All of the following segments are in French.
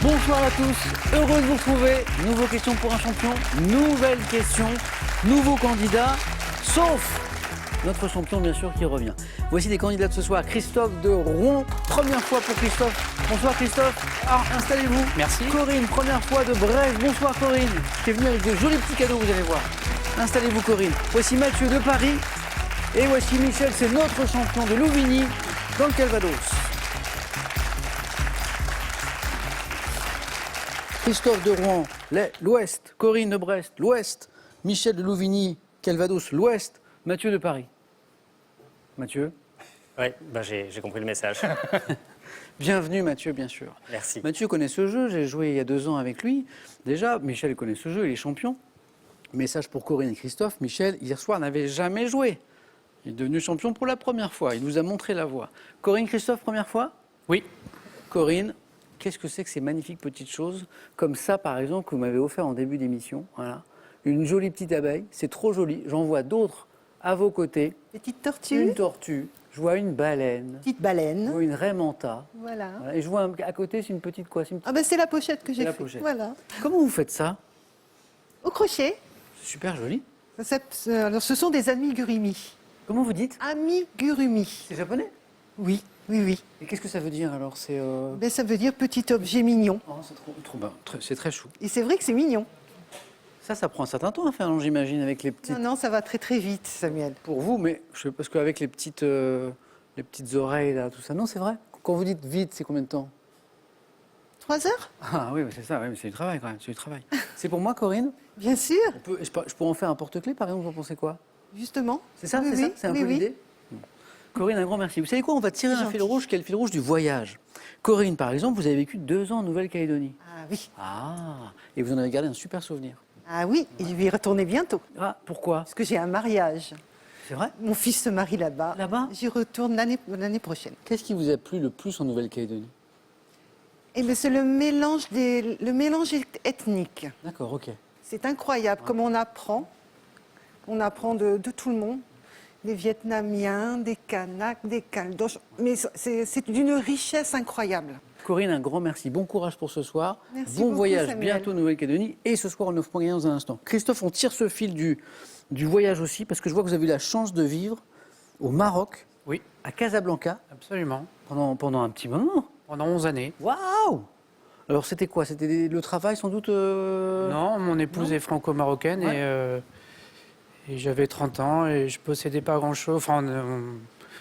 Bonsoir à tous, heureux de vous retrouver. Nouveau question pour un champion, nouvelle question, nouveau candidat, sauf notre champion bien sûr qui revient. Voici les candidats de ce soir. Christophe de Rouen, première fois pour Christophe. Bonsoir Christophe. Installez-vous. Merci. Corinne, première fois de Brest. Bonsoir Corinne, qui est venue avec de jolis petits cadeaux, vous allez voir. Installez-vous Corinne. Voici Mathieu de Paris. Et voici Michel, c'est notre champion de Louvigny, dans le Calvados. Christophe de Rouen, l'Ouest. Corinne de Brest, l'Ouest. Michel de Louvigny, Calvados, l'Ouest. Mathieu de Paris. Mathieu. Oui, j'ai compris le message. Bienvenue Mathieu, bien sûr. Merci. Mathieu connaît ce jeu, j'ai joué il y a 2 ans avec lui. Déjà, Michel connaît ce jeu, il est champion. Message pour Corinne et Christophe. Michel, hier soir, n'avait jamais joué. Il est devenu champion pour la première fois. Il nous a montré la voie. Corinne, Christophe, première fois? Oui. Corinne, qu'est-ce que c'est que ces magnifiques petites choses? Comme ça, par exemple, que vous m'avez offert en début d'émission. Voilà. Une jolie petite abeille. C'est trop joli. J'en vois d'autres à vos côtés. Petite tortue. Une tortue. Je vois une baleine. Petite Je baleine. vois une raie manta. Voilà. Voilà. Et je vois à côté, c'est une petite quoi? Ah ben c'est la pochette que j'ai la fait. pochette. Voilà. Comment vous faites ça? Au crochet. C'est super joli. Alors ce sont des amigurumi. Comment vous dites? Amigurumi. C'est japonais? Oui, oui, oui. Et qu'est-ce que ça veut dire alors? C'est Ben, ça veut dire petit objet mignon. oh, c'est trop bien. C'est très chou. Et c'est vrai que c'est mignon. Ça prend un certain temps à faire, non, j'imagine, avec les petites... Non, non, ça va très très vite, Samuel. Pour vous, mais parce qu'avec les petites oreilles, là, tout ça, non, c'est vrai? Quand vous dites vite, c'est combien de temps? 3 heures? Ah oui, c'est ça, oui, mais c'est du travail quand même, c'est du travail. C'est pour moi, Corinne? Bien sûr, Je pourrais en faire un porte-clés, par exemple, vous en pensez quoi? justement. C'est ça, Oui, c'est ça? oui, C'est un oui, peu oui. l'idée? Bon. Corinne, un grand merci. Vous savez quoi? On va tirer C'est un fil gentil. rouge, qui est le fil rouge du voyage. Corinne, par exemple, vous avez vécu 2 ans en Nouvelle-Calédonie. Ah oui. Ah, et vous en avez gardé un super souvenir. Ah oui, et je vais y retourner bientôt. Ah, pourquoi? Parce que j'ai un mariage. C'est vrai? Mon fils se marie là-bas. Là-bas? J'y retourne l'année prochaine. Qu'est-ce qui vous a plu le plus en Nouvelle-Calédonie? Eh bien, c'est le mélange ethnique. D'accord, ok. C'est incroyable comme on apprend. On apprend de tout le monde. Des Vietnamiens, des Kanaks, des Caldoches. Mais c'est d'une richesse incroyable. Corinne, un grand merci. Bon courage pour ce soir. Merci bon beaucoup, voyage Samuel. bientôt en Nouvelle-Calédonie. Et ce soir, on offre point gagnant dans un instant. Christophe, on tire ce fil du voyage aussi, parce que je vois que vous avez eu la chance de vivre au Maroc, Oui, à Casablanca, absolument. pendant un petit moment. Pendant 11 années. Waouh! Alors, c'était quoi? C'était le travail, sans doute Non, mon épouse est franco-marocaine Ouais. et j'avais 30 ans et je possédais pas grand-chose. Enfin,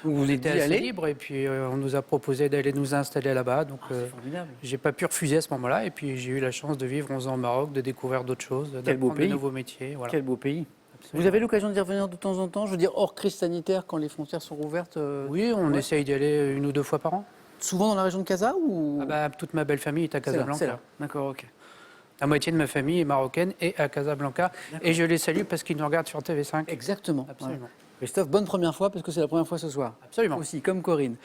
Vous on êtes était dit, assez allez. libre et puis on nous a proposé d'aller nous installer là-bas. Donc, C'est formidable. j'ai pas pu refuser à ce moment-là. Et puis, j'ai eu la chance de vivre 11 ans au Maroc, de découvrir d'autres choses, beau d'apprendre de pays. nouveaux métiers. Voilà. Quel beau pays. Absolument. Vous avez l'occasion d'y revenir de temps en temps? Je veux dire, hors crise sanitaire, quand les frontières sont rouvertes Oui, on Ouais. essaye d'y aller 1 ou 2 fois par an. souvent dans la région de Casa ou... Ah bah, toute ma belle famille est à C'est là, Casablanca. c'est là. D'accord, ok. La moitié de ma famille est marocaine et à Casablanca. Et je les salue parce qu'ils nous regardent sur TV5. Exactement. Absolument. Ouais. Christophe, bonne première fois parce que c'est la première fois ce soir. Absolument. Aussi, comme Corinne.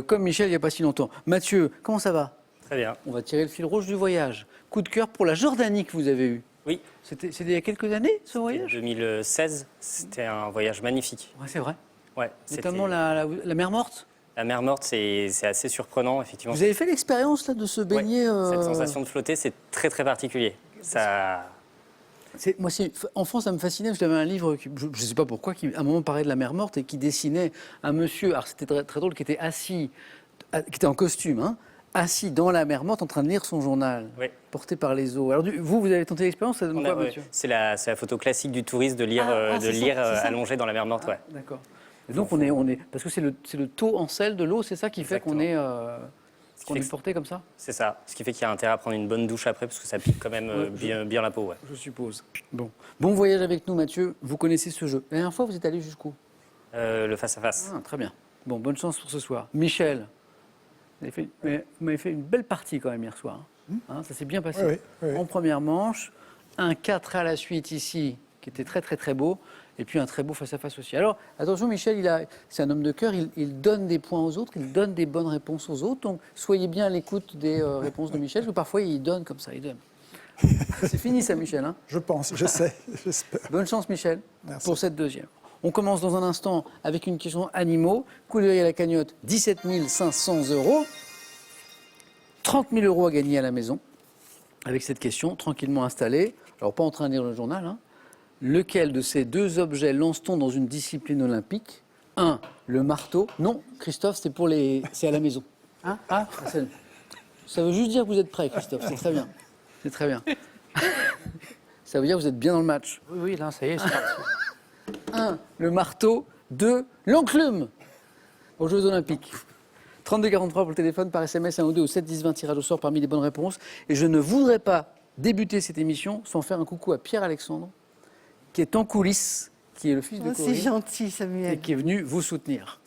Comme Michel, il n'y a pas si longtemps. Mathieu, comment ça va? Très bien. On va tirer le fil rouge du voyage. Coup de cœur pour la Jordanie que vous avez eu. Oui, C'était il y a quelques années, ce en voyage? 2016, c'était un voyage magnifique. Ouais, c'est vrai. Ouais, Notamment c'était- la mer Morte. la mer Morte, c'est assez surprenant, effectivement. Vous avez fait l'expérience là de se Ouais, baigner Cette sensation de flotter, c'est très très particulier. Ça... En France, ça me fascinait. J'avais un livre, je ne sais pas pourquoi, qui à un moment parlait de la mer Morte et qui dessinait un monsieur, alors c'était très, très drôle, qui était assis, qui était en costume, hein, assis dans la mer Morte en train de lire son journal, Oui. porté par les eaux. Alors vous avez tenté l'expérience, ça donne On quoi, a- ouais, Mathieu? c'est la photo classique du touriste de lire, c'est ça, c'est ça. allongé dans la mer Morte. Ouais. D'accord. Et donc on est, parce que c'est le taux en sel de l'eau, c'est ça qui fait qu'on Exactement. est porté comme ça, C'est ça. Ce qui fait qu'il y a intérêt à prendre une bonne douche après, parce que ça pique quand même bien la peau. Ouais. je suppose. Bon voyage avec nous, Mathieu. Vous connaissez ce jeu. La dernière fois, vous êtes allé jusqu'où? Le face-à-face. Ah, très bien. Bon, bonne chance pour ce soir. Michel, vous m'avez fait une belle partie quand même hier soir. Hein, ça s'est bien passé. Oui, oui, oui. En première manche, un 4 à la suite ici, qui était très très très beau, et puis un très beau face-à-face aussi. Alors, attention, Michel, c'est un homme de cœur, il donne des points aux autres, il donne des bonnes réponses aux autres, donc soyez bien à l'écoute des réponses de Michel, parce que parfois il donne comme ça, il donne. C'est fini ça, Michel, hein? Je pense, j'essaie, j'espère. Bonne chance, Michel, Merci. pour cette deuxième. On commence dans un instant avec une question animaux. Coup d'œil à la cagnotte, 17 500 €. 30 000 € à gagner à la maison. avec cette question, tranquillement installée. Alors, pas en train de lire le journal. Hein. Lequel de ces deux objets lance-t-on dans une discipline olympique? 1. Le marteau. Non, Christophe, c'est à la maison. Hein Ça veut juste dire que vous êtes prêt, Christophe. C'est très bien. C'est très bien. Ça veut dire que vous êtes bien dans le match. Oui, là, ça y est, c'est parti. 1. Le marteau. 2. L'enclume aux Jeux Olympiques. 32-43 pour le téléphone, par SMS 1 ou 2 au 7-10-20, tirage au sort parmi les bonnes réponses. Et je ne voudrais pas débuter cette émission sans faire un coucou à Pierre-Alexandre, qui est en coulisses, qui est le fils de Oh, Corinne, c'est gentil, et Samuel. qui est venu vous soutenir.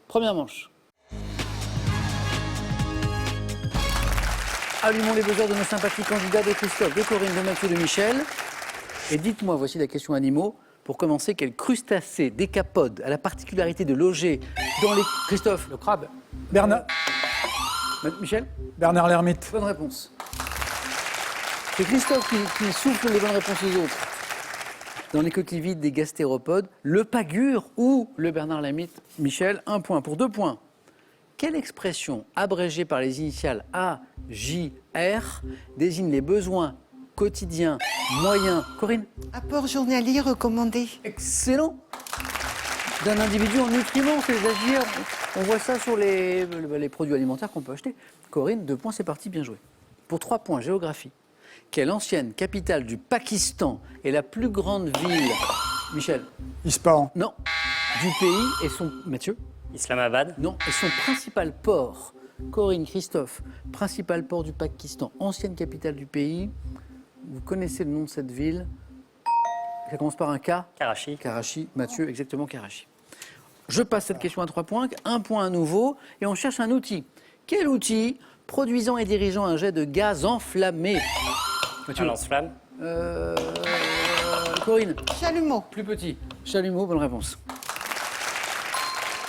Première manche. Allumons les buzzers de nos sympathiques candidats de Christophe, de Corinne, de Mathieu, de Michel. Et dites-moi, voici la question animaux. Pour commencer, quel crustacé décapode a la particularité de loger dans les... Christophe, Le crabe. Michel, Bernard l'Ermite. bonne réponse. C'est Christophe qui souffle les bonnes réponses aux autres. Dans les coquilles vides des gastéropodes, le pagure ou le Bernard l'Ermite. Michel, 1 point. Pour 2 points. Quelle expression abrégée par les initiales A, J, R désigne les besoins quotidiens, moyens? Corinne? Apport journalier recommandé. Excellent. D'un individu en nutriments, c'est les agir. On voit ça sur les produits alimentaires qu'on peut acheter. Corinne, 2 points, c'est parti, bien joué. Pour 3 points, géographie. Quelle ancienne capitale du Pakistan est la plus grande ville? Michel? Ispahan. Non. Du pays et son... Mathieu? Islamabad. Non. Et son principal port? Corinne, Christophe, principal port du Pakistan, ancienne capitale du pays. Vous connaissez le nom de cette ville? Ça commence par un K? Karachi. Karachi, Mathieu, exactement Karachi. Je passe cette question à 3 points, 1 point à nouveau, et on cherche un outil. Quel outil produisant et dirigeant un jet de gaz enflammé? Un lance-flamme. Corinne, Chalumeau. plus petit. Chalumeau, bonne réponse.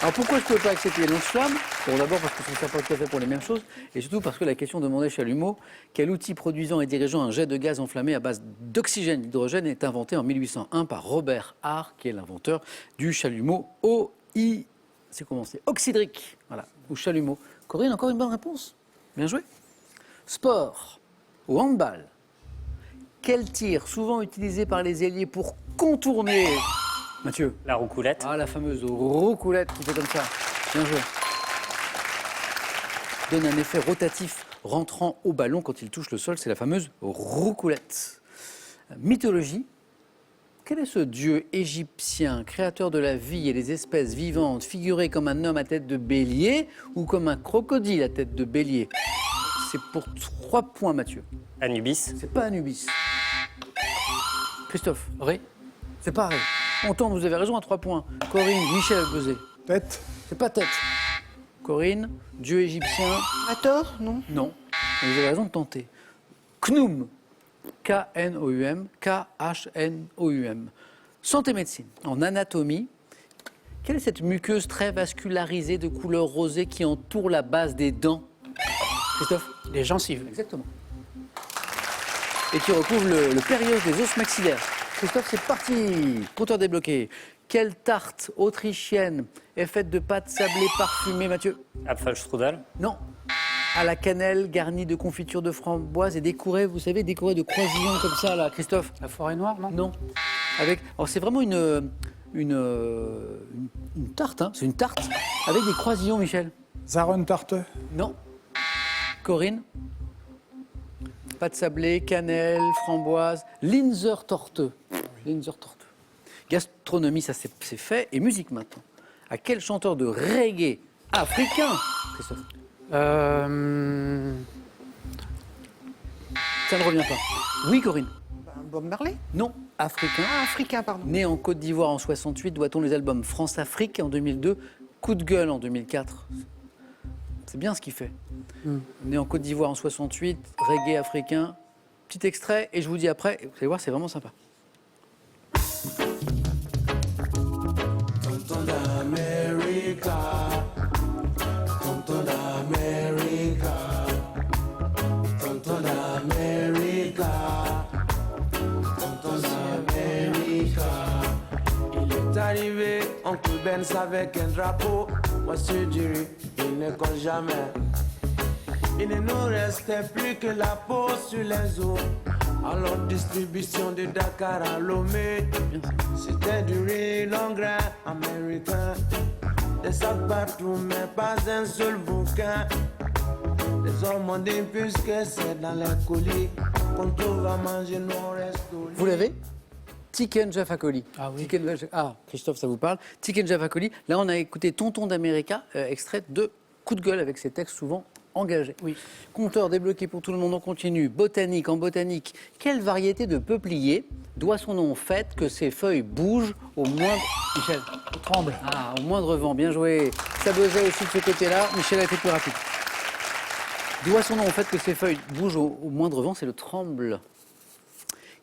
Alors pourquoi je ne peux pas accepter les lance-flammes? Bon, d'abord parce que je ne trouve ça pas tout à fait pour les mêmes choses, et surtout parce que la question demandait chalumeau. Quel outil produisant et dirigeant un jet de gaz enflammé à base d'oxygène et d'hydrogène est inventé en 1801 par Robert Hart, qui est l'inventeur du chalumeau c'est comment c'est oxydrique, voilà, ou chalumeau. Corinne, encore une bonne réponse. Bien joué. Sport, au handball. Quel tir souvent utilisé par les ailiers pour contourner... Mathieu? La roucoulette. Ah, la fameuse roucoulette qui fait comme ça. Bien joué. Donne un effet rotatif rentrant au ballon quand il touche le sol. C'est la fameuse roucoulette. Mythologie. Quel est ce dieu égyptien, créateur de la vie et des espèces vivantes, figuré comme un homme à tête de bélier ou comme un crocodile à tête de bélier? C'est pour 3 points, Mathieu. Anubis. C'est pas Anubis. Christophe? Ré. C'est pareil. On tente, vous avez raison, à 3 points. Corinne, Michel Bezé. Tête. C'est pas tête. Corinne, dieu égyptien. Hathor, non? Non. Mais vous avez raison de tenter. Knoum. K-N-O-U-M. K-H-N-O-U-M. Santé médecine. En anatomie, quelle est cette muqueuse très vascularisée de couleur rosée qui entoure la base des dents? Christophe? Les gencives. Exactement. Et qui recouvre le périos des os maxillaires. Christophe, c'est parti. Compteur débloqué. Quelle tarte autrichienne est faite de pâte sablée parfumée, Mathieu? Apfelstrudel. Non. À la cannelle, garnie de confiture de framboise et décorée, vous savez, décorée de croisillons comme ça, là, Christophe? La forêt noire, non? Non. Alors, c'est vraiment une tarte, hein. C'est une tarte avec des croisillons, Michel. Zaron Tarte. Non. Corinne? Pâte sablée, cannelle, framboise, Linzer torteux. Linzer torteux. Gastronomie, ça c'est fait. Et musique maintenant. À quel chanteur de reggae africain, Christophe? Ça ne revient pas. Oui, Corinne? Bob Marley. Non, africain. Ah, africain, pardon. Né en Côte d'Ivoire en 68, doit-on les albums France-Afrique en 2002, Coup de gueule en 2004. C'est bien ce qu'il fait. Né en Côte d'Ivoire en 68, reggae africain. Petit extrait, et je vous dis après, vous allez voir, c'est vraiment sympa. Arrivé, oncle Benz avec un drapeau. Moi, c'est du riz, il ne colle jamais. Il Il ne nous restait plus que la peau sur les os. Alors distribution de Dakar à Lomé. C'était du riz long grain américain. Des sacs partout mais pas un seul bouquin. Les hommes ont dit puisque c'est dans les colis qu'on trouve à manger nos restos. Vous l'avez? Tiken Jaffa Coli. Ah oui. Christophe, ça vous parle? Tiken Jaffa Coli. Là, on a écouté Tonton d'América, extrait de Coup de gueule avec ses textes souvent engagés. Oui. Compteur débloqué pour tout le monde, on continue. Botanique, en botanique. Quelle variété de peuplier doit son nom au fait que ses feuilles bougent au moindre... Michel. Tremble. Ah, au moindre vent, bien joué. Ça buzzait aussi de ce côté-là. Michel a été plus rapide. Doit son nom au fait que ses feuilles bougent au moindre vent, c'est le tremble.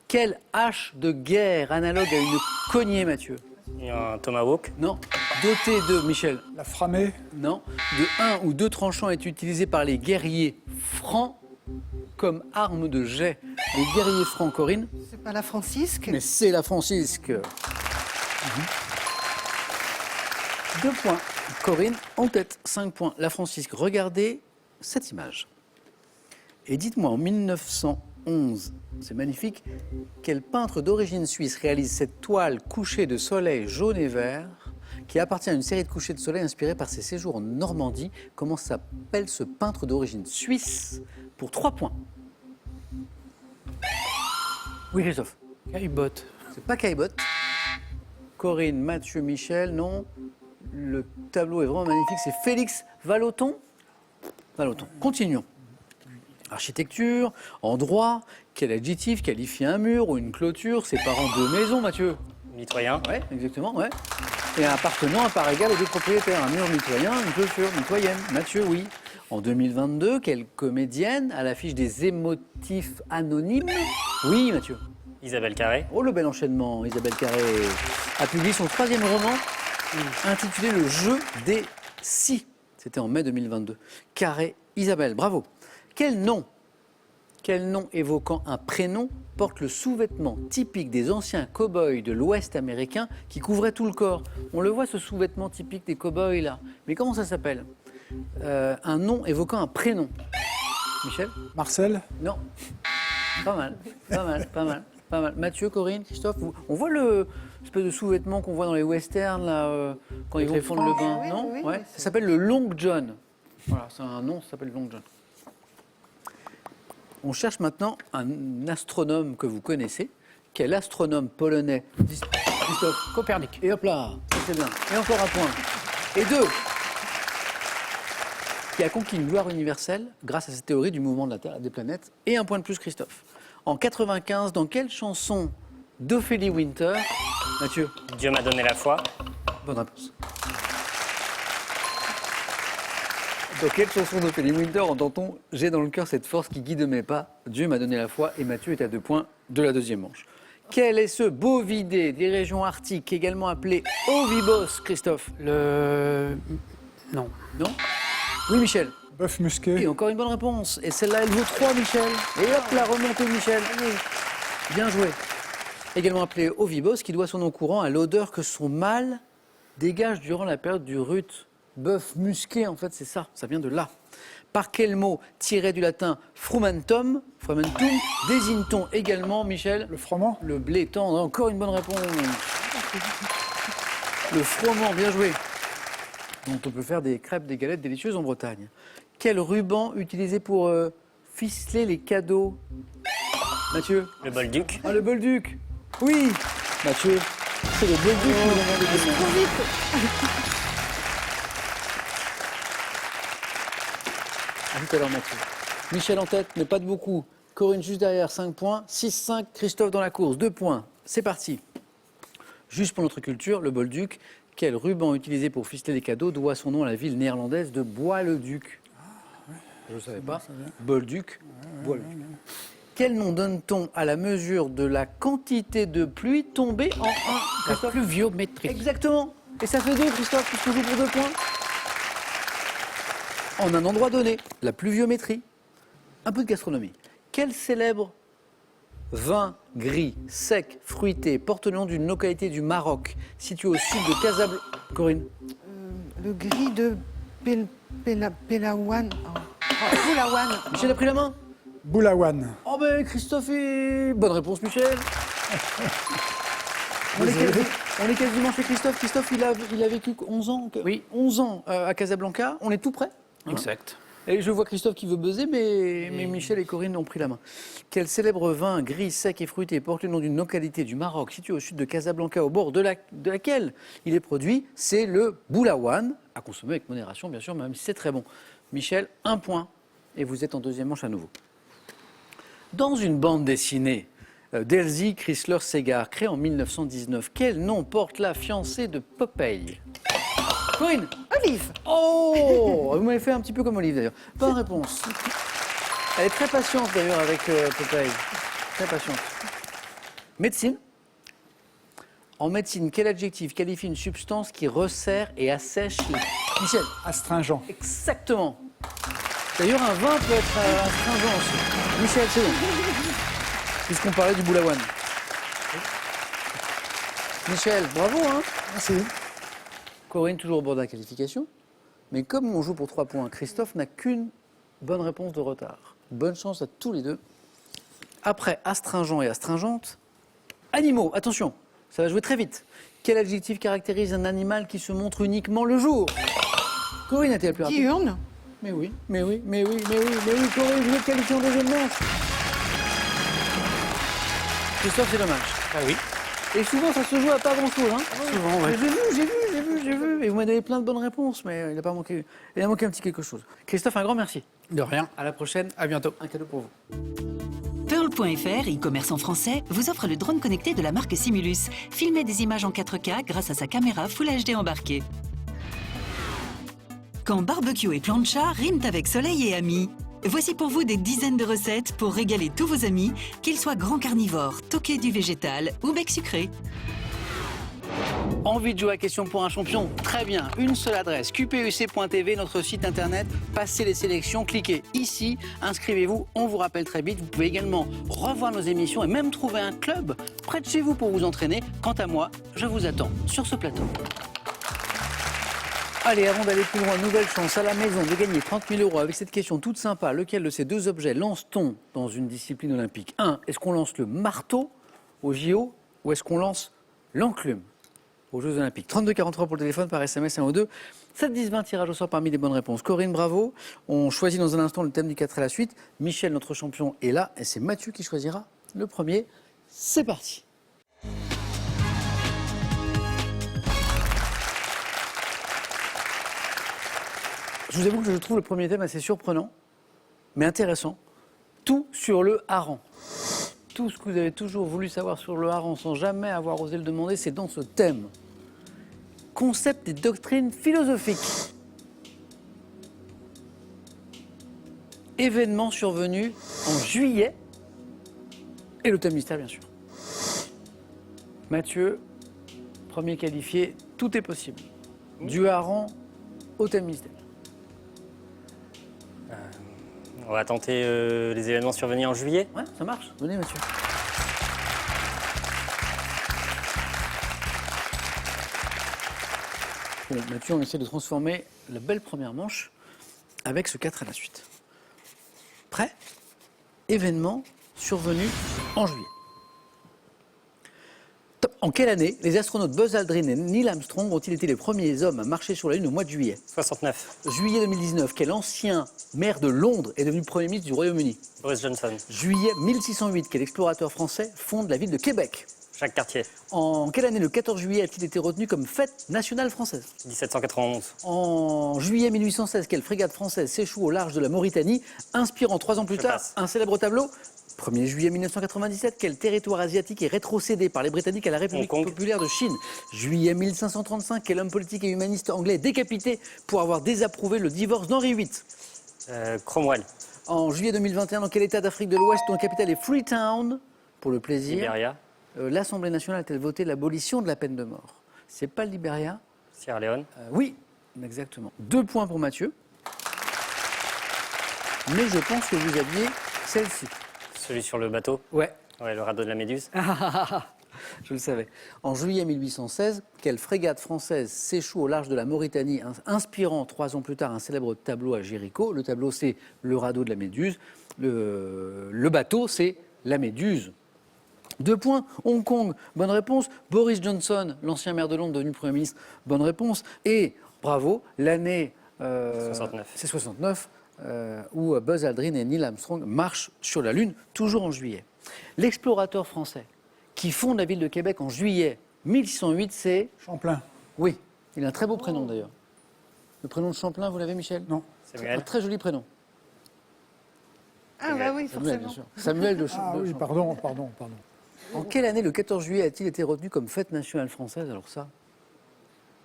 Quelle hache de guerre analogue à une cognée, Mathieu? Un tomahawk. Non. Doté de, Michel? La framée. Non. De un ou deux tranchants est utilisé par les guerriers francs comme arme de jet. Les guerriers francs, Corinne? C'est pas la Francisque. Mais c'est la Francisque. 2 points. Corinne en tête, 5 points. La Francisque, regardez cette image. Et dites-moi, en 1911, c'est magnifique, quel peintre d'origine suisse réalise cette toile couchée de soleil jaune et vert qui appartient à une série de couchers de soleil inspirés par ses séjours en Normandie? Comment s'appelle ce peintre d'origine suisse? Pour 3 points. Oui, Christophe. Caillebotte. C'est pas Caillebotte. Corinne, Mathieu, Michel, non. Le tableau est vraiment magnifique. C'est Félix Vallotton. Vallotton. Continuons. Architecture, en droit, quel adjectif qualifie un mur ou une clôture séparant deux maisons, Mathieu? Mitoyen. Ouais, exactement, ouais. Et appartenant à part égale aux deux propriétaires. Un mur mitoyen, une clôture mitoyenne. Mathieu, oui. En 2022, quelle comédienne à l'affiche des émotifs anonymes? Oui, Mathieu. Isabelle Carré. Oh, le bel enchaînement. Isabelle Carré a publié son 3e roman intitulé Le jeu des si. C'était en mai 2022. Carré, Isabelle, bravo. Quel nom évoquant un prénom porte le sous-vêtement typique des anciens cow-boys de l'Ouest américain qui couvrait tout le corps? On le voit, ce sous-vêtement typique des cow-boys là. Mais comment ça s'appelle? Un nom évoquant un prénom. Michel? Marcel. Non. Pas mal, pas mal, pas mal, pas mal. Mathieu, Corinne, Christophe, on voit le espèce de sous-vêtement qu'on voit dans les westerns là, quand ils vont les fondre le bain, Oui, non? oui, Ouais. oui, Ça s'appelle le Long John. Voilà, c'est un nom, ça s'appelle Long John. On cherche maintenant un astronome que vous connaissez. Quel astronome polonais? Christophe. Copernic. Et hop là, ça c'est bien. Et encore un point. Et 2. Qui a conquis une gloire universelle grâce à cette théorie du mouvement de la Terre et des planètes. Et un point de plus, Christophe. En 95, dans quelle chanson d'Ophélie Winter, Mathieu? Dieu m'a donné la foi. Bonne réponse. Dans quelle chanson d'Ophélie Winter entend-on « J'ai dans le cœur cette force qui guide mes pas, Dieu m'a donné la foi » et Mathieu est à 2 points de la deuxième manche. Quel est ce bovidé des régions arctiques, également appelé ovibos, Christophe? Non. Non? Oui, Michel. Bœuf Et musqué. encore une bonne réponse. Et celle-là, elle vaut 3, Michel. Et hop, la remontée de Michel. Bien joué. Également appelé ovibos, qui doit son nom courant à l'odeur que son mâle dégage durant la période du rut. Bœuf musqué, en fait, c'est ça. Ça vient de là. Par quel mot, tiré du latin frumentum, désigne-t-on également, Michel? Le froment. Le blé tendre. Encore une bonne réponse. Le froment, bien joué. Dont on peut faire des crêpes, des galettes délicieuses en Bretagne. Quel ruban utilisé pour ficeler les cadeaux? Mathieu? Le bolduc. Ah, le bolduc. Oui. Mathieu, c'est le bolduc qui nous demande de demain. Trop vite. À tout à l'heure, Mathieu. Michel en tête, mais pas de beaucoup. Corinne juste derrière, 5 points. 6-5, Christophe dans la course, 2 points. C'est parti. Juste pour notre culture, le bolduc, quel ruban utilisé pour ficeler les cadeaux doit son nom à la ville néerlandaise de Bois-le-Duc? Je ne savais pas. Bolduc, Bois-le-Duc. Quel nom donne-t-on à la mesure de la quantité de pluie tombée en un? La pluviométrie. Exactement. Et ça fait 2, Christophe, puisqu'on joue pour 2 points. En un endroit donné, la pluviométrie. Un peu de gastronomie. Quel célèbre vin gris, sec, fruité, porte le nom d'une localité du Maroc, située au sud de Casablanca? Corinne? Le gris de Pelawan. Oh. Boulawan. Michel a pris la main. Boulawan. Oh ben Christophe est... Bonne réponse Michel. On est quasiment chez Christophe. Christophe, il a vécu 11 ans. Oui. 11 ans à Casablanca. On est tout près. Hein. Exact. Et je vois Christophe qui veut buzzer, mais Michel et Corinne ont pris la main. Quel célèbre vin gris, sec et fruité porte le nom d'une localité du Maroc située au sud de Casablanca, au bord de laquelle il est produit? C'est le Boulawan, à consommer avec modération, bien sûr, même si c'est très bon. Michel, 1 point, et vous êtes en deuxième manche à nouveau. Dans une bande dessinée d'Elsie Chrysler-Segar, créée en 1919, quel nom porte la fiancée de Popeye? Corinne. Olive. Oh, vous m'avez fait un petit peu comme Olive d'ailleurs. Bonne réponse. Elle est très patiente d'ailleurs avec Popeye. Très patiente. Médecine. En médecine, quel adjectif qualifie une substance qui resserre et assèche les... Michel. Astringent. Exactement. D'ailleurs, un vin peut être astringent aussi. Michel, c'est bon. Puisqu'on parlait du Boulawan. Michel, bravo, hein. Merci. Corinne, toujours au bord de la qualification. Mais comme on joue pour 3 points, Christophe n'a qu'une bonne réponse de retard. Bonne chance à tous les deux. Après astringent et astringente, animaux, attention, ça va jouer très vite. Quel adjectif caractérise un animal qui se montre uniquement le jour? Corinne a-t-elle plus rapide? Diurne. Mais oui, Corinne, vous êtes qualifiée en deuxième manche. Christophe, c'est dommage. Ah oui. Et souvent, ça se joue à pas grand-chose. Hein. Souvent, ouais. J'ai vu. Et vous m'avez donné plein de bonnes réponses, mais il a manqué un petit quelque chose. Christophe, un grand merci. De rien. À la prochaine. À bientôt. Un cadeau pour vous. Pearl.fr, e-commerce en français, vous offre le drone connecté de la marque Simulus. Filmez des images en 4K grâce à sa caméra Full HD embarquée. Quand barbecue et plancha riment avec soleil et amis. Voici pour vous des dizaines de recettes pour régaler tous vos amis, qu'ils soient grands carnivores, toqués du végétal ou bec sucré. Envie de jouer à question pour un champion? Très bien. Une seule adresse, qpuc.tv, notre site internet. Passez les sélections, cliquez ici, inscrivez-vous, on vous rappelle très vite. Vous pouvez également revoir nos émissions et même trouver un club près de chez vous pour vous entraîner. Quant à moi, je vous attends sur ce plateau. Allez, avant d'aller plus loin, nouvelle chance à la maison de gagner 30 000 € avec cette question toute sympa. Lequel de ces deux objets lance-t-on dans une discipline olympique? 1. Est-ce qu'on lance le marteau au JO ou est-ce qu'on lance l'enclume aux Jeux Olympiques? 32-43 pour le téléphone, par SMS 1 ou 2. 7-10-20, tirage au sort parmi les bonnes réponses. Corinne, bravo. On choisit dans un instant le thème du 4 à la suite. Michel, notre champion, est là et c'est Mathieu qui choisira le premier. C'est parti. Je vous avoue que je trouve le premier thème assez surprenant, mais intéressant. Tout sur le hareng. Tout ce que vous avez toujours voulu savoir sur le hareng sans jamais avoir osé le demander, c'est dans ce thème. Concept et doctrines philosophiques. Événement survenu en juillet. Et le thème mystère, bien sûr. Mathieu, premier qualifié, tout est possible. Du hareng au thème mystère. On va tenter les événements survenus en juillet. Ouais, ça marche. Venez, Mathieu. Bon, Mathieu, on essaie de transformer la belle première manche avec ce 4 à la suite. Prêt? Événement survenu en juillet. Top. En quelle année les astronautes Buzz Aldrin et Neil Armstrong ont-ils été les premiers hommes à marcher sur la Lune au mois de juillet? 69. Juillet 2019, quel ancien maire de Londres est devenu Premier ministre du Royaume-Uni? Boris Johnson. Juillet 1608, quel explorateur français fonde la ville de Québec? Jacques Cartier. En quelle année le 14 juillet a-t-il été retenu comme fête nationale française? 1791. En juillet 1816, quelle frégate française s'échoue au large de la Mauritanie, inspirant 3 ans plus Je tard passe. un célèbre tableau? 1er juillet 1997, quel territoire asiatique est rétrocédé par les Britanniques à la République Hong Kong. populaire de Chine? Juillet 1535, quel homme politique et humaniste anglais est décapité pour avoir désapprouvé le divorce d'Henri VIII? Cromwell. En juillet 2021, dans quel état d'Afrique de l'Ouest dont la capitale est Freetown? Pour le plaisir, Libéria. l'Assemblée nationale a-t-elle voté l'abolition de la peine de mort? C'est pas le Libéria. Sierra Leone. Oui, exactement. 2 points pour Mathieu. Mais je pense que vous aviez celle-ci. Celui sur le bateau. Ouais. Ouais, le radeau de la Méduse. je le savais. En juillet 1816, quelle frégate française s'échoue au large de la Mauritanie, inspirant 3 ans plus tard un célèbre tableau à Jéricho. Le tableau, c'est le radeau de la Méduse. Le bateau, c'est la Méduse. 2 points. Hong Kong, bonne réponse. Boris Johnson, l'ancien maire de Londres, devenu Premier ministre, bonne réponse. Et bravo, l'année 69. C'est 69, où Buzz Aldrin et Neil Armstrong marchent sur la Lune, toujours en juillet. L'explorateur français qui fonde la ville de Québec en juillet 1608, c'est... Champlain. Oui, il a un très beau prénom d'ailleurs. Le prénom de Champlain, vous l'avez, Michel? Non. Un Samuel. très joli prénom. Ah bah oui, Samuel, bien forcément. sûr. Samuel de Ah Champlain. oui, pardon. En quelle année le 14 juillet a-t-il été retenu comme fête nationale française? Alors ça,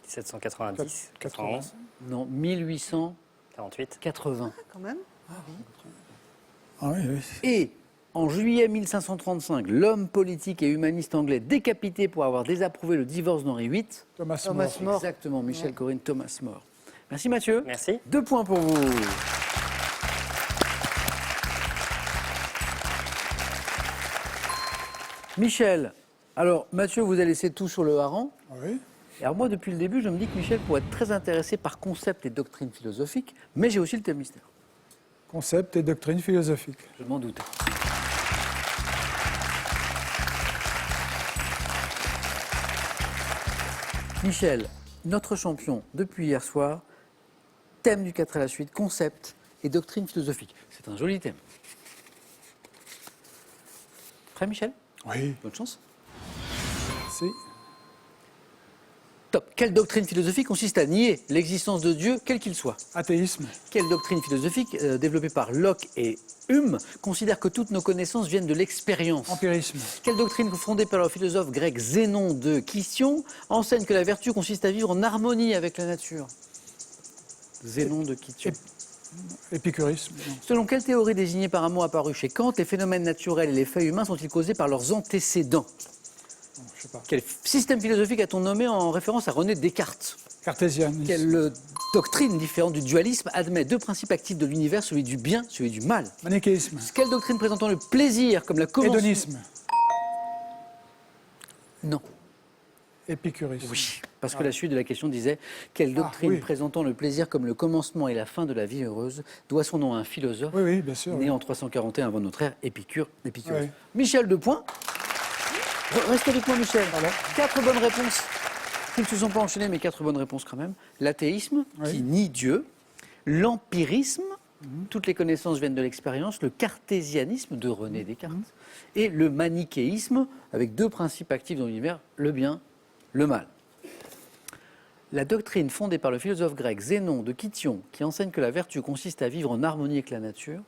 1790, 91. 91, non, 1880. 48. Quand même. Ah oui, oui. Et en juillet 1535, l'homme politique et humaniste anglais décapité pour avoir désapprouvé le divorce d'Henri VIII. Thomas Thomas More. More. Exactement, Michel Corinne, Thomas More. Merci Mathieu. Merci. 2 points pour vous. Michel, alors Mathieu vous a laissé tout sur le hareng. Oui. Et alors moi, depuis le début, je me dis que Michel pourrait être très intéressé par concepts et doctrines philosophiques, mais j'ai aussi le thème mystère. Concept et doctrine philosophique. Je m'en doutais. Michel, notre champion depuis hier soir, thème du 4 à la suite, concept et doctrine philosophique. C'est un joli thème. Prêt Michel? Oui. Bonne chance. Si. Top. Quelle doctrine philosophique consiste à nier l'existence de Dieu, quel qu'il soit? Athéisme. Quelle doctrine philosophique, développée par Locke et Hume, considère que toutes nos connaissances viennent de l'expérience? Empirisme. Quelle doctrine fondée par le philosophe grec Zénon de Kition enseigne que la vertu consiste à vivre en harmonie avec la nature? Zénon de Kition. Épicurisme. Non. Selon quelle théorie désignée par un mot apparu chez Kant, les phénomènes naturels et les faits humains sont-ils causés par leurs antécédents? Non, je sais pas. Quel système philosophique a-t-on nommé en référence à René Descartes? Cartésianisme. Quelle doctrine différente du dualisme admet 2 principes actifs de l'univers, celui du bien, celui du mal? Manichéisme. Quelle doctrine présentant le plaisir comme la commencement? Hédonisme. Non. Épicurisme. Oui, parce que la suite de la question disait quelle doctrine oui. présentant le plaisir comme le commencement et la fin de la vie heureuse doit son nom à un philosophe Oui, oui, bien sûr. né en 341 avant notre ère, Épicure. Oui. Michel, 2 points. Restez avec moi, Michel. 4 bonnes réponses. Ils ne se sont pas enchaînés, mais 4 bonnes réponses quand même. L'athéisme, Oui. qui nie Dieu. L'empirisme, toutes les connaissances viennent de l'expérience. Le cartésianisme de René Descartes. Et le manichéisme, avec 2 principes actifs dans l'univers, le bien, le mal. La doctrine fondée par le philosophe grec Zénon de Kition, qui enseigne que la vertu consiste à vivre en harmonie avec la nature,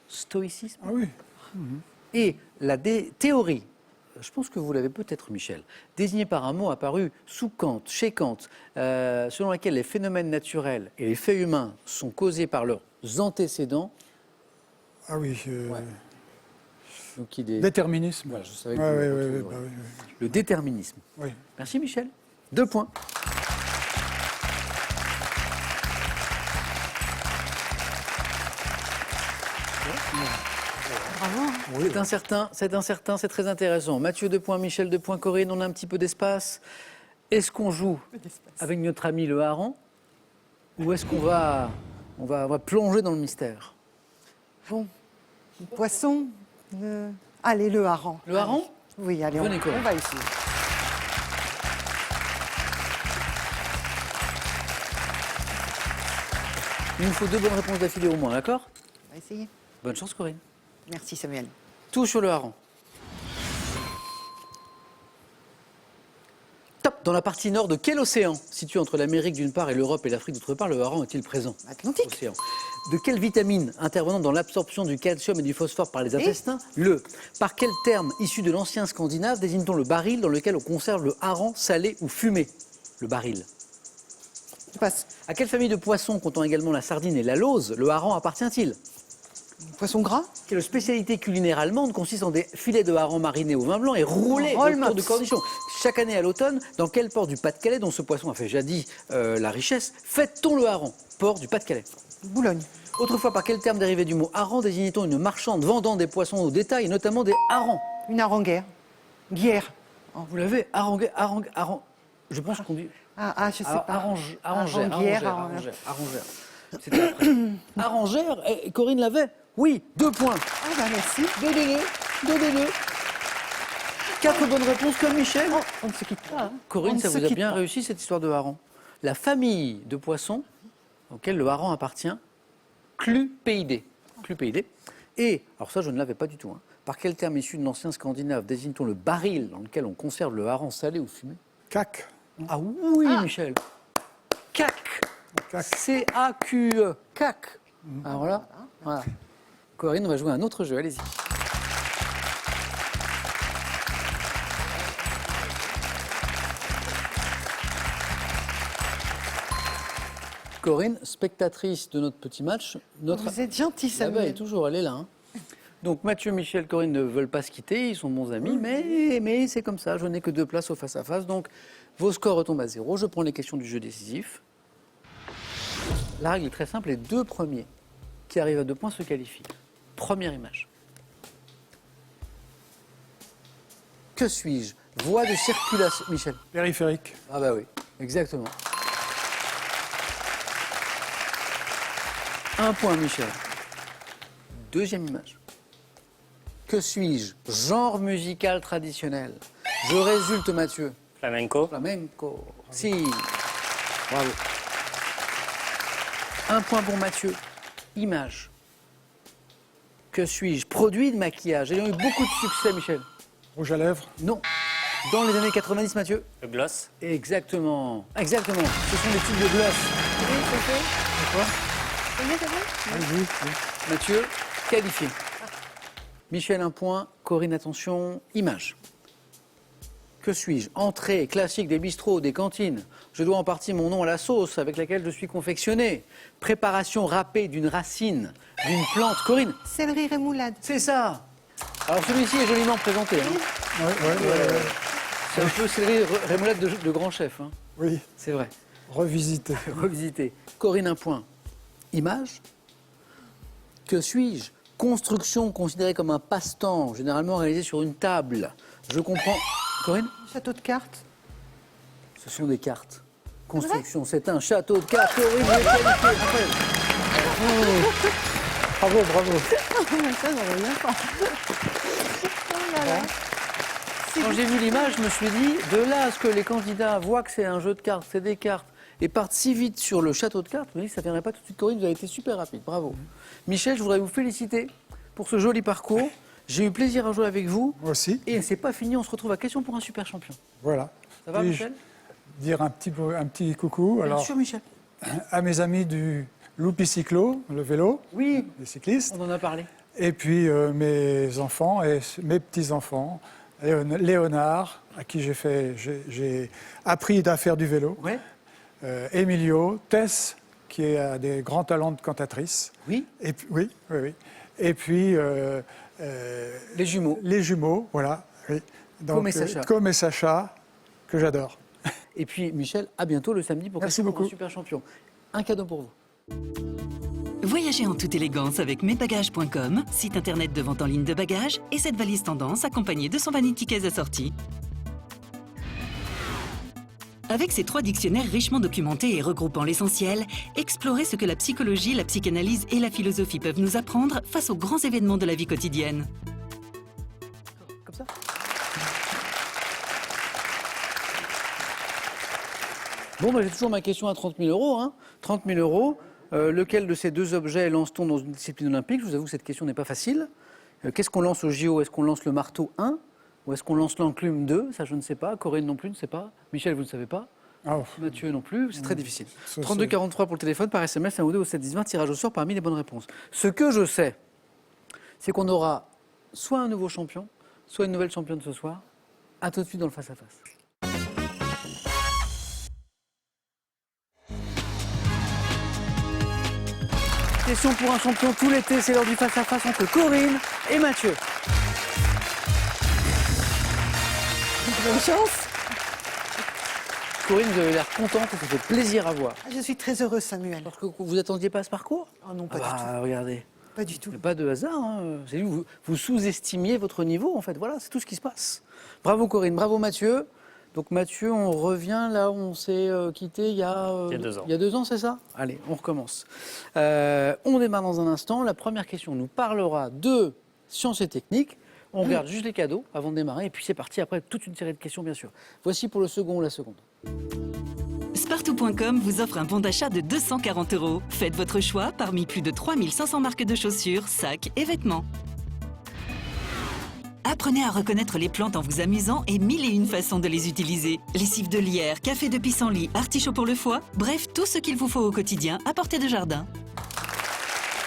stoïcisme, Ah oui. et la théorie, je pense que vous l'avez peut-être, Michel, désignée par un mot apparu sous Kant, chez Kant, selon laquelle les phénomènes naturels et les faits humains sont causés par leurs antécédents. Ah oui. Donc il est... Déterminisme. Voilà, je savais que Ouais, vous ouais, le ouais, retrouverez. bah oui, oui. Le déterminisme. Oui. Merci Michel. 2 points. C'est incertain, c'est très intéressant. Mathieu 2 points, Michel 2 points, Corinne, on a un petit peu d'espace. Est-ce qu'on joue avec notre ami le hareng ou est-ce qu'on va, on va plonger dans le mystère? Bon, poisson. Allez, le hareng. Le hareng? Oui, allez, Venez, on Corinne. va essayer. Il nous faut 2 bonnes réponses d'affilée au moins, d'accord? On va essayer. Bonne chance Corinne. Merci Samuel. Tout sur le hareng. Top. Dans la partie nord de quel océan, situé entre l'Amérique d'une part et l'Europe et l'Afrique d'autre part, le hareng est-il présent? Atlantique. Océan. De quelle vitamine intervenant dans l'absorption du calcium et du phosphore par les intestins? Par quel terme issu de l'ancien scandinave désigne-t-on le baril dans lequel on conserve le hareng salé ou fumé? Le baril. On passe. À quelle famille de poissons comptant également la sardine et la lauze le hareng appartient-il? Poisson gras. Quelle spécialité culinaire allemande consiste en des filets de hareng marinés au vin blanc et roulés Rollmops. autour de cornichons? Chaque année à l'automne, dans quel port du Pas-de-Calais, dont ce poisson a fait jadis la richesse, fête-t-on le hareng? Port du Pas-de-Calais. Boulogne. Autrefois, par quel terme dérivé du mot hareng désignait-on une marchande vendant des poissons au détail, et notamment des harengs? Une harenguère. Guerre. Vous l'avez harangué, je pense qu'on dit Je sais pas. arrangère. C'était après. Arrangère, et Corinne l'avait. Oui, 2 points. Merci. 2. 4 bonnes réponses comme Michel. On ne se quitte pas. Hein. Corinne, On ça ne se vous a quitte bien pas. réussi cette histoire de hareng. La famille de poissons auquel le hareng appartient, Clupeidae. Clupeidae. Et, alors ça je ne l'avais pas du tout, hein. Par quel terme issu de l'ancien scandinave désigne-t-on le baril dans lequel on conserve le hareng salé ou fumé? CAC. Ah oui, Michel. CAC. CAC. C-A-Q-E. CAC. Alors là, voilà. Corinne, on va jouer à un autre jeu, allez-y. Corinne, spectatrice de notre petit match. Vous êtes gentil, Ah bah, elle est Samuel. toujours, elle est là. Hein. Donc Mathieu, Michel, Corinne ne veulent pas se quitter, ils sont bons amis, mais c'est comme ça, je n'ai que 2 places au face-à-face. Donc vos scores retombent à 0, je prends les questions du jeu décisif. La règle est très simple, les 2 premiers qui arrivent à 2 points se qualifient. Première image. Que suis-je? Voie de circulation. Michel. Périphérique. Ah bah oui, exactement. 1 point, Michel. Deuxième image. Que suis-je? Genre musical traditionnel. Je résulte, Mathieu. Flamenco. Flamenco. Si. Bravo. 1 point pour Mathieu. Image. Que suis-je? Produit de maquillage. Ayant eu beaucoup de succès, Michel. Rouge à lèvres. Non. Dans les années 90, Mathieu. Le gloss. Exactement. Exactement. Ce sont des tubes de gloss. Oui. Mathieu, qualifié. Michel, 1 point. Corinne, attention. Image. Que suis-je? Entrée classique des bistrots, des cantines. Je dois en partie mon nom à la sauce avec laquelle je suis confectionné. Préparation râpée d'une racine, d'une plante. Corinne, Céleri rémoulade. c'est ça. Alors celui-ci est joliment présenté. Hein. Ouais. C'est un peu céleri rémoulade de grand chef. Hein. Oui. C'est vrai. Revisité. Revisité. Corinne, 1 point. Image. Que suis-je? Construction considérée comme un passe-temps, généralement réalisé sur une table. Je comprends. Corinne? Château de cartes. Ce sont des cartes. Construction, c'est un château de cartes. Corinne, vous êtes qualifiée. Bravo. Ça, j'en reviens pas. Quand j'ai vu l'image, je me suis dit, de là à ce que les candidats voient que c'est un jeu de cartes, c'est des cartes, et partent si vite sur le château de cartes, je me dis que ça ne viendrait pas tout de suite. Corinne, vous avez été super rapide, bravo. Michel, je voudrais vous féliciter pour ce joli parcours. J'ai eu plaisir à jouer avec vous. Moi aussi. Et c'est pas fini, on se retrouve à Question pour un super champion. Voilà. Ça va, Puis-je Michel? dire un petit coucou Bien alors, sûr, Michel. à mes amis du Loupi-Cyclo, le vélo, Oui, les cyclistes, on en a parlé. et puis mes enfants et mes petits-enfants, Léonard, à qui j'ai appris à faire du vélo, Ouais. Emilio, Tess, qui a des grands talents de cantatrice, Oui. et puis, oui. Et puis Les jumeaux. les jumeaux, voilà. Oui. Donc, Com et Sacha. Com et Sacha, que j'adore. Et puis, Michel, à bientôt le samedi pour Merci Question pour un beaucoup. super champion. Un cadeau pour vous. Voyagez en toute élégance avec mesbagages.com, site internet de vente en ligne de bagages, et cette valise tendance accompagnée de son vanity case assorti. Avec ces 3 dictionnaires richement documentés et regroupant l'essentiel, explorez ce que la psychologie, la psychanalyse et la philosophie peuvent nous apprendre face aux grands événements de la vie quotidienne. Comme ça. Bon, bah, j'ai toujours ma question à 30 000 euros. Hein. 30 000 euros. Lequel de ces 2 objets lance-t-on dans une discipline olympique? Je vous avoue que cette question n'est pas facile. Qu'est-ce qu'on lance au JO? Est-ce qu'on lance le marteau 1 ou est-ce qu'on lance l'enclume 2? Ça, je ne sais pas. Corinne non plus ne sait pas. Michel, vous ne savez pas. Oh, Mathieu non plus. C'est très difficile. Ça, 32 43 pour le téléphone, par SMS, 1 ou 2 au 7 10 20, tirage au sort parmi les bonnes réponses. Ce que je sais, c'est qu'on aura soit un nouveau champion, soit une nouvelle championne ce soir. À tout de suite dans le face-à-face. Question pour un champion tout l'été, c'est l'heure du face-à-face entre Corinne et Mathieu. Bonne chance. Corinne, vous avez l'air contente et ça fait plaisir à voir. Je suis très heureuse, Samuel. Parce que vous attendiez pas à ce parcours? Oh non, pas Ah du bah, regardez. tout. Pas du tout. Il n'y a pas de hasard. Hein. C'est vous sous-estimiez votre niveau, en fait. Voilà, c'est tout ce qui se passe. Bravo Corinne, bravo Mathieu. Donc Mathieu, on revient là où on s'est quitté il y a 2 ans. Il y a 2 ans, c'est ça? Allez, on recommence. On démarre dans un instant. La première question nous parlera de sciences et techniques. On regarde juste les cadeaux avant de démarrer. Et puis c'est parti, après toute une série de questions, bien sûr. Voici pour le second ou la seconde. Spartou.com vous offre un bon d'achat de 240 €. Faites votre choix parmi plus de 3500 marques de chaussures, sacs et vêtements. Apprenez à reconnaître les plantes en vous amusant et 1001 façons de les utiliser. Lessive de lierre, café de pissenlit, artichaut pour le foie, bref, tout ce qu'il vous faut au quotidien à portée de jardin.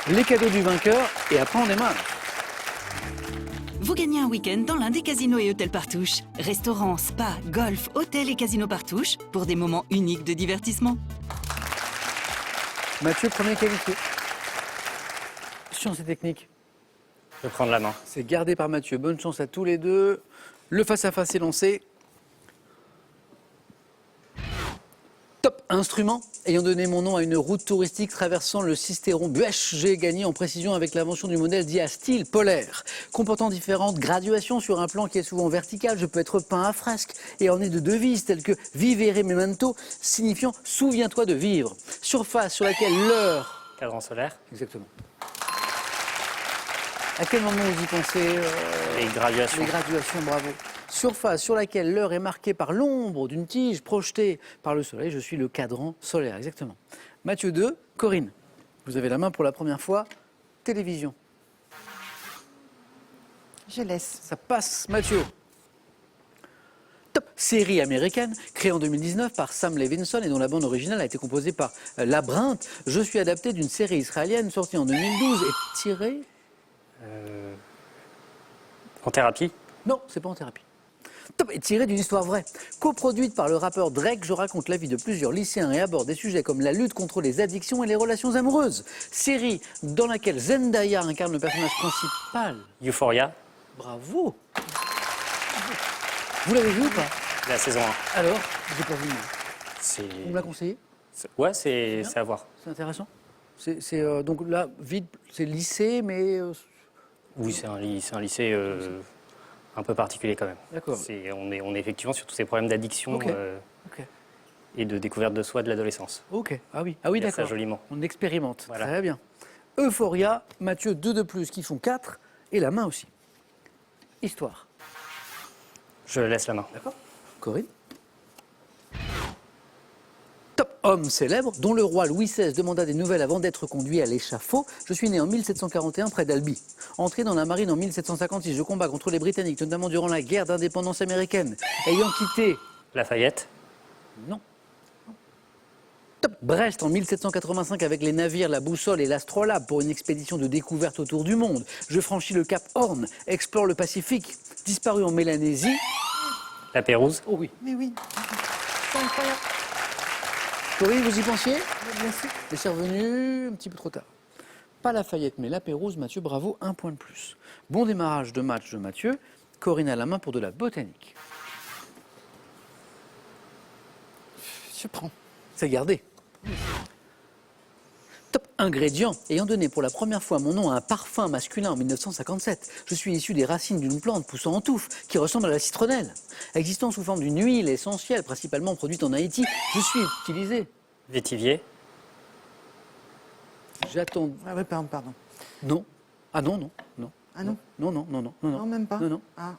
Les cadeaux du vainqueur, et après on démarre. Vous gagnez un week-end dans l'un des casinos et hôtels Partouche. Restaurants, spa, golf, hôtels et casinos Partouche pour des moments uniques de divertissement. Mathieu, premier qualifié. Sciences et techniques. Je vais prendre la main. C'est gardé par Mathieu. Bonne chance à tous les deux. Le face-à-face est lancé. Top instrument. Ayant donné mon nom à une route touristique traversant le Cisteron Buèche, j'ai gagné en précision avec l'invention du modèle dit à style polaire. Comportant différentes graduations sur un plan qui est souvent vertical, je peux être peint à fresque et orné de devises telles que Vivere Memento, signifiant souviens-toi de vivre. Surface sur laquelle l'heure. Cadran solaire. Exactement. À quel moment vous y pensez Les graduations. Les graduations, bravo. Surface sur laquelle l'heure est marquée par l'ombre d'une tige projetée par le soleil. Je suis le cadran solaire, exactement. Mathieu 2, Corinne, vous avez la main pour la première fois. Télévision. Je laisse. Ça passe, Mathieu. Top série américaine, créée en 2019 par Sam Levinson et dont la bande originale a été composée par Labyrinthe. Je suis adapté d'une série israélienne sortie en 2012 et tirée... En thérapie. Non, c'est pas en thérapie. Top est tiré d'une histoire vraie. Coproduite par le rappeur Drake, je raconte la vie de plusieurs lycéens et aborde des sujets comme la lutte contre les addictions et les relations amoureuses. Série dans laquelle Zendaya incarne le personnage principal. Euphoria. Bravo. Vous l'avez vu ou pas? La saison 1. Alors, j'ai pas vu. C'est... On me l'a conseillé? Ouais, c'est à voir. C'est intéressant. Donc là, vite, c'est lycée, mais... Oui, c'est un lycée un peu particulier quand même. D'accord. On est effectivement sur tous ces problèmes d'addiction Ok. Ok. et de découverte de soi de l'adolescence. Ok. Ah oui, Il y a ça d'accord. joliment. On expérimente. Voilà. Très bien. Euphoria, Mathieu 2 de plus qui font 4 et la main aussi. Histoire. Je laisse la main. D'accord. Corinne. Top homme célèbre, dont le roi Louis XVI demanda des nouvelles avant d'être conduit à l'échafaud. Je suis né en 1741 près d'Albi. Entré dans la marine en 1756, je combats contre les Britanniques, notamment durant la guerre d'indépendance américaine. Ayant quitté... Lafayette. Non. Top Brest en 1785 avec les navires La Boussole et l'Astrolabe pour une expédition de découverte autour du monde. Je franchis le cap Horn, explore le Pacifique. Disparu en Mélanésie. La Pérouse. Oh oui. Mais oui. C'est incroyable. Corinne, vous y pensiez? Bien sûr. Et c'est revenu un petit peu trop tard. Pas Lafayette, mais la Pérouse. Mathieu, bravo, 1 point de plus. Bon démarrage de match de Mathieu. Corinne à la main pour de la botanique. Je prends. C'est gardé. Top ingrédient. Ayant donné pour la première fois mon nom à un parfum masculin en 1957, je suis issu des racines d'une plante poussant en touffe qui ressemble à la citronnelle. Existant sous forme d'une huile essentielle, principalement produite en Haïti, je suis utilisé. Vétivier. J'attends. Ah oui, pardon. Non. Ah non, non, non. Ah non. Non, non, non, non, non. Non, même pas. Non, non. Ah.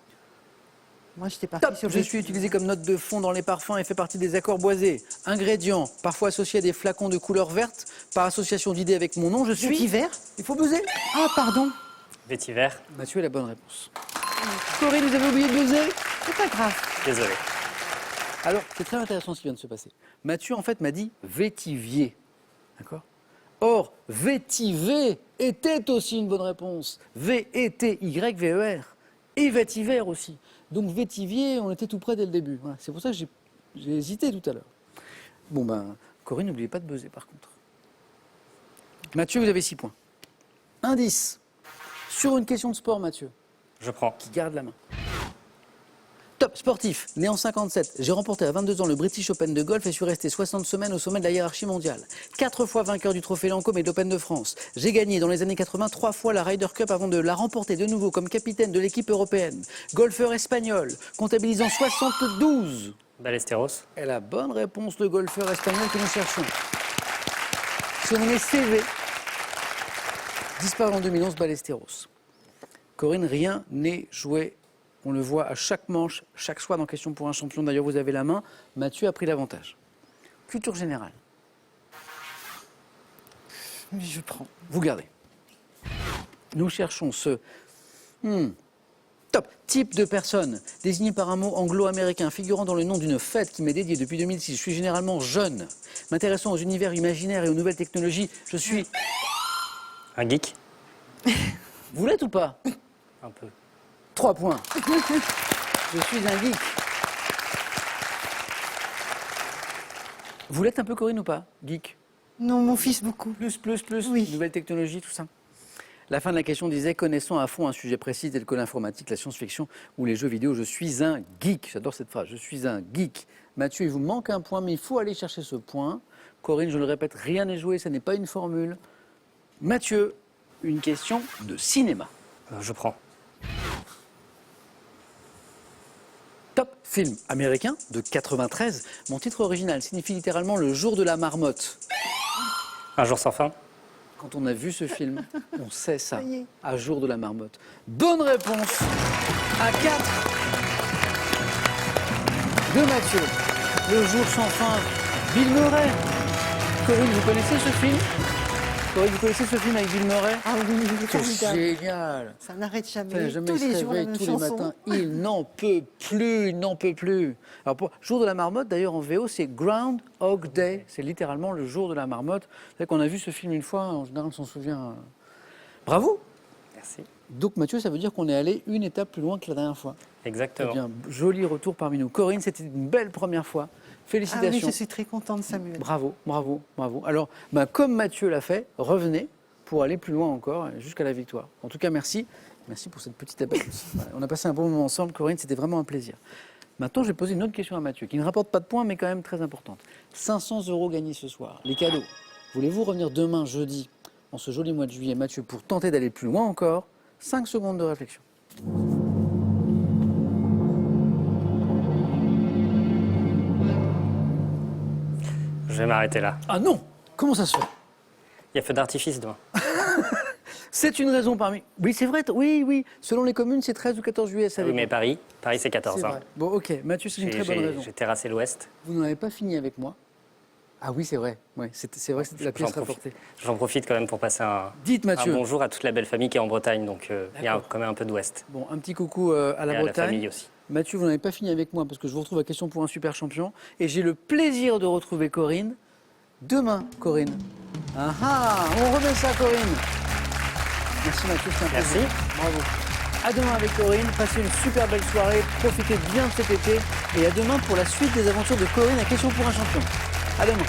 Moi, j'étais partie Top. sur Je suis utilisé comme note de fond dans les parfums et fait partie des accords boisés. Ingrédients, parfois associés à des flacons de couleur verte, par association d'idées avec mon nom, je suis... Vétiver. Il faut buzzer. Ah, pardon. Vétiver. Mathieu est la bonne réponse. Corinne, vous avez oublié de buzzer? C'est pas grave. Désolé. Alors, c'est très intéressant ce qui vient de se passer. Mathieu, en fait, m'a dit vétivier. D'accord? Or, vétiver était aussi une bonne réponse. V-E-T-Y-V-E-R. Et vétiver aussi. Donc, vétivier, on était tout près dès le début. Voilà. C'est pour ça que j'ai hésité tout à l'heure. Bon, ben, Corinne, n'oubliez pas de buzzer, par contre. Mathieu, vous avez 6 points. Indice. Sur une question de sport, Mathieu, Je prends. qui garde la main. Top. Top, sportif, né en 57, j'ai remporté à 22 ans le British Open de golf et suis resté 60 semaines au sommet de la hiérarchie mondiale. 4 fois vainqueur du trophée Lancôme et de l'Open de France. J'ai gagné dans les années 80 3 fois la Ryder Cup avant de la remporter de nouveau comme capitaine de l'équipe européenne. Golfeur espagnol, comptabilisant 72. Ballesteros. Et la bonne réponse de golfeur espagnol que nous cherchons. Surnommé CV, disparu en 2011, Ballesteros. Corinne, rien n'est joué. On le voit à chaque manche, chaque soir dans Question pour un champion. D'ailleurs, vous avez la main. Mathieu a pris l'avantage. Culture générale. Mais je prends. Vous gardez. Nous cherchons ce top type de personne désigné par un mot anglo-américain figurant dans le nom d'une fête qui m'est dédiée depuis 2006. Je suis généralement jeune, m'intéressant aux univers imaginaires et aux nouvelles technologies. Je suis... Un geek. Vous l'êtes ou pas? Un peu. 3 points. Je suis un geek. Vous l'êtes un peu, Corinne, ou pas? Geek. Non, mon fils, beaucoup. Plus, Oui. nouvelles technologies, tout ça. La fin de la question disait, connaissant à fond un sujet précis tel que l'informatique, la science-fiction ou les jeux vidéo, je suis un geek. J'adore cette phrase, je suis un geek. Mathieu, il vous manque un point, mais il faut aller chercher ce point. Corinne, je le répète, rien n'est joué, ça n'est pas une formule. Mathieu, une question de cinéma. Je prends. Top film américain de 93. Mon titre original signifie littéralement le jour de la marmotte. Un jour sans fin. Quand on a vu ce film, on sait ça. Ça y est. À jour de la marmotte. Bonne réponse à 4 de Mathieu. Le jour sans fin, Bill Murray. Corinne, vous connaissez ce film? Corinne, vous connaissez ce film avec Bill Murray? Ah oui, il est C'est formidable. génial. Ça n'arrête Putain, jamais. jamais Tous il se les jours, la réveille, même tous les chanson. matins. Il n'en peut plus, il n'en peut plus. Alors, pour Jour de la marmotte, d'ailleurs, en VO, c'est Groundhog Day. C'est littéralement le jour de la marmotte. C'est qu'on a vu ce film une fois, en général, on s'en souvient. Bravo. Merci. Donc, Mathieu, ça veut dire qu'on est allé une étape plus loin que la dernière fois. Eh Exactement. bien, joli retour parmi nous. Corinne, c'était une belle première fois. Ah Félicitations. oui, je suis très contente, Samuel. Bravo, bravo, bravo. Alors, comme Mathieu l'a fait, revenez pour aller plus loin encore, jusqu'à la victoire. En tout cas, merci. Merci pour cette petite appel. Voilà, on a passé un bon moment ensemble, Corinne, c'était vraiment un plaisir. Maintenant, je vais poser une autre question à Mathieu, qui ne rapporte pas de points, mais quand même très importante. 500 € gagnés ce soir, les cadeaux. Voulez-vous revenir demain, jeudi, en ce joli mois de juillet, Mathieu, pour tenter d'aller plus loin encore? 5 secondes de réflexion. Je vais m'arrêter là. Ah non! Comment ça se fait? Il y a feu d'artifice demain. C'est une raison parmi... Oui, c'est vrai, oui. Selon les communes, c'est 13 ou 14 juillet, ça Oui, dépend. mais Paris c'est 14. C'est hein. vrai. Bon, ok, Mathieu, c'est une très bonne raison. J'ai terrassé l'Ouest. Vous n'en avez pas fini avec moi. Ah oui, c'est vrai. Ouais, c'est vrai que c'était la pièce rapportée. J'en profite quand même pour passer un Mathieu. bonjour à toute la belle famille qui est en Bretagne. Donc il y a D'accord. quand même un peu d'Ouest. Bon, un petit coucou à la Et à la Bretagne. famille aussi. Mathieu, vous n'avez pas fini avec moi parce que je vous retrouve à Question pour un super champion. Et j'ai le plaisir de retrouver Corinne demain, Corinne. Ah ah, on remet ça, Corinne. Merci Mathieu, c'est un plaisir. Merci. Bravo. À demain avec Corinne. Passez une super belle soirée. Profitez bien de cet été. Et à demain pour la suite des aventures de Corinne à Question pour un champion. À demain.